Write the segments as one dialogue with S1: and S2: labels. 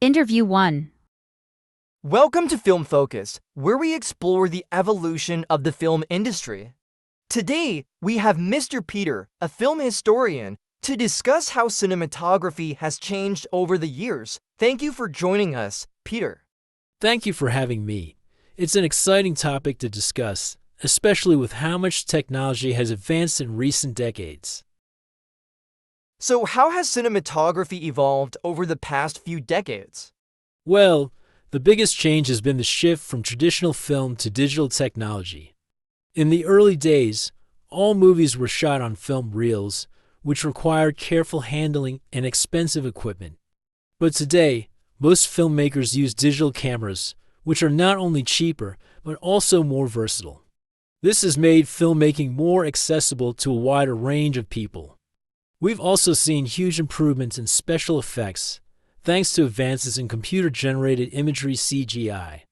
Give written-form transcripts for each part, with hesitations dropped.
S1: Interview 1.
S2: Welcome to Film Focus, where we explore the evolution of the film industry. Today, we have Mr. Peter, a film historian, to discuss how cinematography has changed over the years. Thank you for joining us, Peter.
S3: Thank you for having me. It's an exciting topic to discuss, especially with how much technology has advanced in recent decades.
S2: So, how has cinematography evolved over the past few decades?
S3: Well, the biggest change has been the shift from traditional film to digital technology. In the early days, all movies were shot on film reels, which required careful handling and expensive equipment. But today, most filmmakers use digital cameras, which are not only cheaper, but also more versatile. This has made filmmaking more accessible to a wider range of people. We've also seen huge improvements in special effects, thanks to advances in computer-generated imagery (CGI).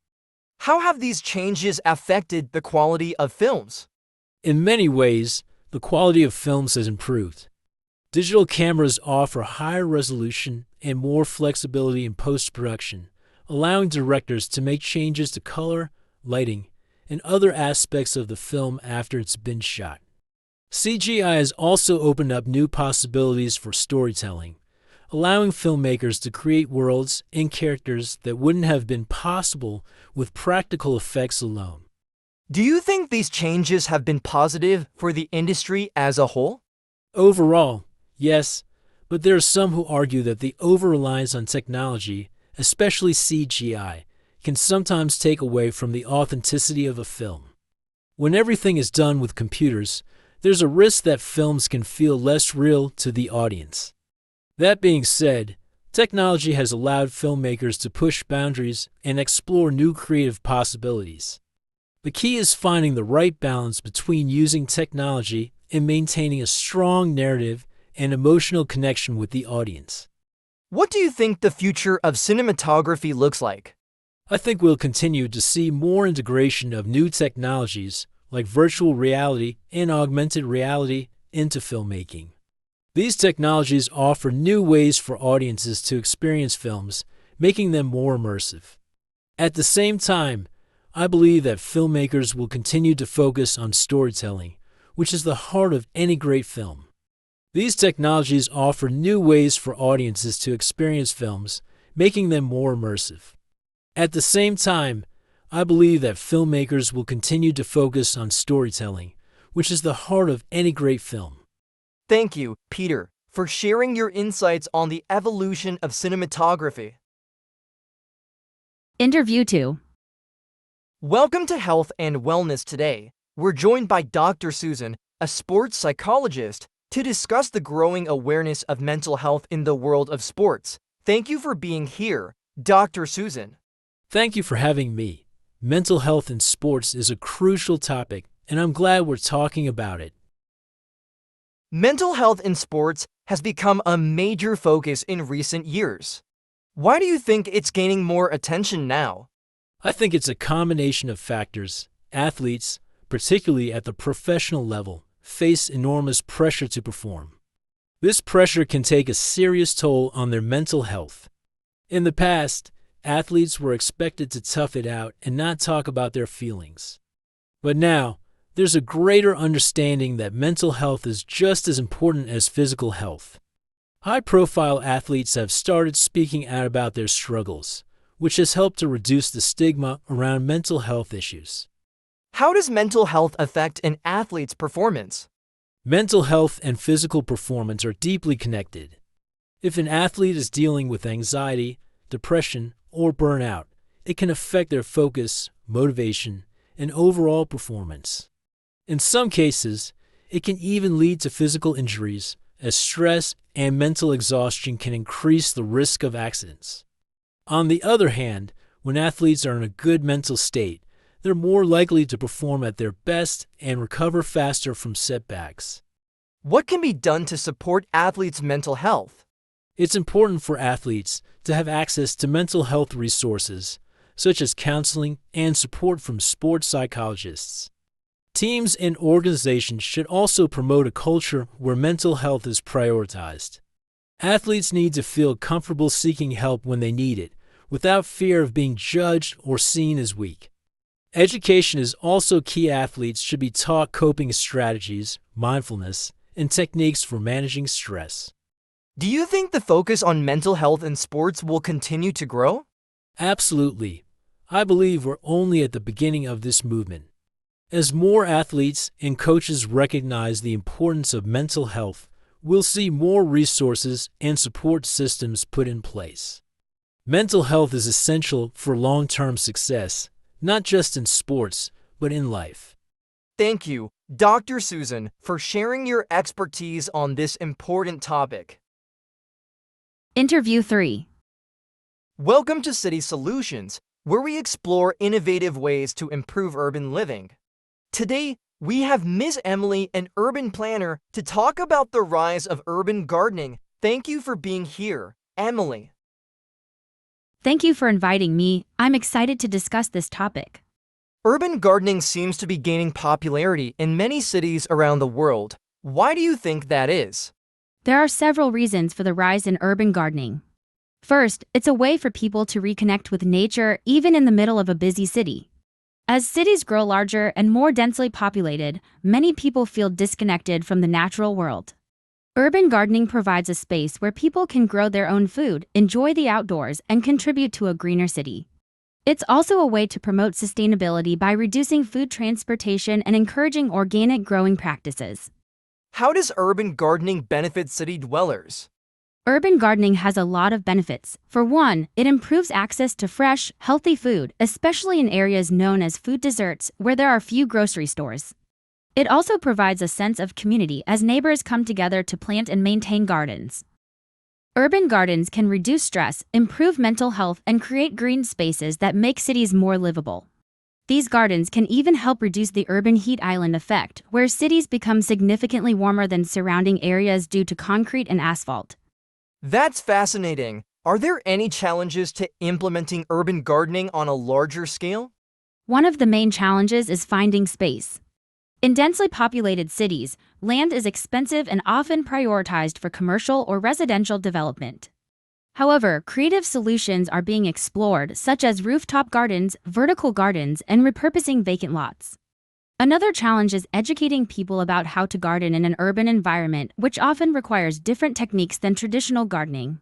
S2: How have these changes affected the quality of films?
S3: In many ways, the quality of films has improved. Digital cameras offer higher resolution and more flexibility in post-production, allowing directors to make changes to color, lighting, and other aspects of the film after it's been shot. CGI has also opened up new possibilities for storytelling, allowing filmmakers to create worlds and characters that wouldn't have been possible with practical effects alone.
S2: Do you think these changes have been positive for the industry as a whole?
S3: Overall, yes, but there are some who argue that the over-reliance on technology, especially CGI, can sometimes take away from the authenticity of a film. When everything is done with computers, there's a risk that films can feel less real to the audience. That being said, technology has allowed filmmakers to push boundaries and explore new creative possibilities. The key is finding the right balance between using technology and maintaining a strong narrative and emotional connection with the audience.
S2: What do you think the future of cinematography looks like?
S3: I think we'll continue to see more integration of new technologies like virtual reality and augmented reality into filmmaking. These technologies offer new ways for audiences to experience films, making them more immersive. At the same time, I believe that filmmakers will continue to focus on storytelling, which is the heart of any great film. These technologies offer new ways for audiences to experience films, making them more immersive. At the same time, I believe that filmmakers will continue to focus on storytelling, which is the heart of any great film.
S2: Thank you, Peter, for sharing your insights on the evolution of cinematography.
S1: Interview 2.
S2: Welcome to Health and Wellness Today. We're joined by Dr. Susan, a sports psychologist, to discuss the growing awareness of mental health in the world of sports. Thank you for being here, Dr. Susan.
S3: Thank you for having me. Mental health in sports is a crucial topic, and I'm glad we're talking about it.
S2: Mental health in sports has become a major focus in recent years. Why do you think it's gaining more attention now?
S3: I think it's a combination of factors. Athletes, particularly at the professional level, face enormous pressure to perform. This pressure can take a serious toll on their mental health. In the past, athletes were expected to tough it out and not talk about their feelings. But now, there's a greater understanding that mental health is just as important as physical health. High-profile athletes have started speaking out about their struggles, which has helped to reduce the stigma around mental health issues.
S2: How does mental health affect an athlete's performance?
S3: Mental health and physical performance are deeply connected. If an athlete is dealing with anxiety, depression, or burnout, it can affect their focus, motivation, and overall performance. In some cases, it can even lead to physical injuries, as stress and mental exhaustion can increase the risk of accidents. On the other hand, when athletes are in a good mental state, they're more likely to perform at their best and recover faster from setbacks.
S2: What can be done to support athletes' mental health?
S3: It's important for athletes to have access to mental health resources, such as counseling and support from sports psychologists. Teams and organizations should also promote a culture where mental health is prioritized. Athletes need to feel comfortable seeking help when they need it, without fear of being judged or seen as weak. Education is also key. Athletes should be taught coping strategies, mindfulness, and techniques for managing stress.
S2: Do you think the focus on mental health in sports will continue to grow?
S3: Absolutely. I believe we're only at the beginning of this movement. As more athletes and coaches recognize the importance of mental health, we'll see more resources and support systems put in place. Mental health is essential for long-term success, not just in sports, but in life.
S2: Thank you, Dr. Susan, for sharing your expertise on this important topic.
S1: Interview 3.
S2: Welcome to City Solutions, where we explore innovative ways to improve urban living. Today, we have Ms. Emily, an urban planner, to talk about the rise of urban gardening. Thank you for being here, Emily.
S1: Thank you for inviting me. I'm excited to discuss this topic.
S2: Urban gardening seems to be gaining popularity in many cities around the world. Why do you think that is?
S1: There are several reasons for the rise in urban gardening. First, it's a way for people to reconnect with nature even in the middle of a busy city. As cities grow larger and more densely populated, many people feel disconnected from the natural world. Urban gardening provides a space where people can grow their own food, enjoy the outdoors, and contribute to a greener city. It's also a way to promote sustainability by reducing food transportation and encouraging organic growing practices.
S2: How does urban gardening benefit city dwellers?
S1: Urban gardening has a lot of benefits. For one, it improves access to fresh, healthy food, especially in areas known as food deserts where there are few grocery stores. It also provides a sense of community as neighbors come together to plant and maintain gardens. Urban gardens can reduce stress, improve mental health, and create green spaces that make cities more livable. These gardens can even help reduce the urban heat island effect, where cities become significantly warmer than surrounding areas due to concrete and asphalt.
S2: That's fascinating. Are there any challenges to implementing urban gardening on a larger scale?
S1: One of the main challenges is finding space. In densely populated cities, land is expensive and often prioritized for commercial or residential development. However, creative solutions are being explored, such as rooftop gardens, vertical gardens, and repurposing vacant lots. Another challenge is educating people about how to garden in an urban environment, which often requires different techniques than traditional gardening.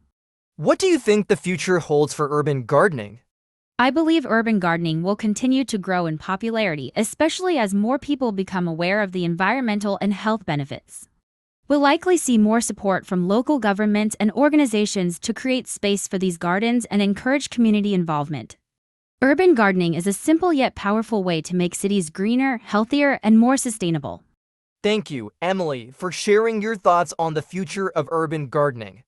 S2: What do you think the future holds for urban gardening?
S1: I believe urban gardening will continue to grow in popularity, especially as more people become aware of the environmental and health benefits. We'll likely see more support from local governments and organizations to create space for these gardens and encourage community involvement. Urban gardening is a simple yet powerful way to make cities greener, healthier, and more sustainable.
S2: Thank you, Emily, for sharing your thoughts on the future of urban gardening.